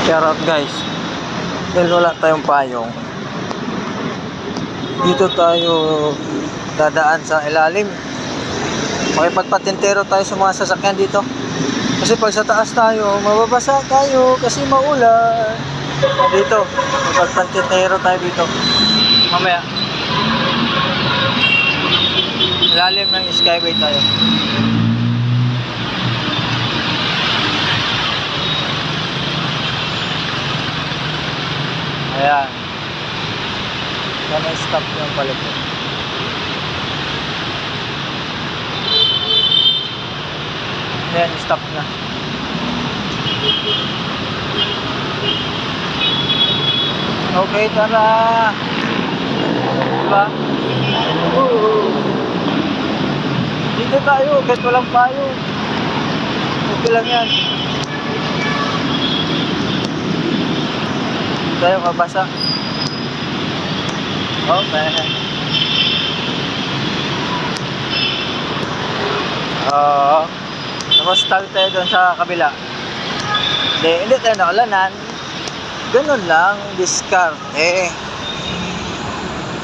Shoutout guys. Dahil wala tayong payong, dito tayo dadaan sa ilalim. Makipagpatintero tayo sa mga sasakyan dito. Kasi pag sa taas tayo, mababasa tayo kasi maulan. Dito, makipagpatintero tayo dito. Mamaya. Ilalim ng Skyway tayo. Ayan. Sana stop yung palit. Ayan, stop na. Okay, tara. Diba? Dito tayo, kahit walang payo. Okay lang yan. Dito tayo kabasa. Okay. Tapos tayo doon sa kabila. Hindi tayo nakalanan. Ganun lang, diskarte.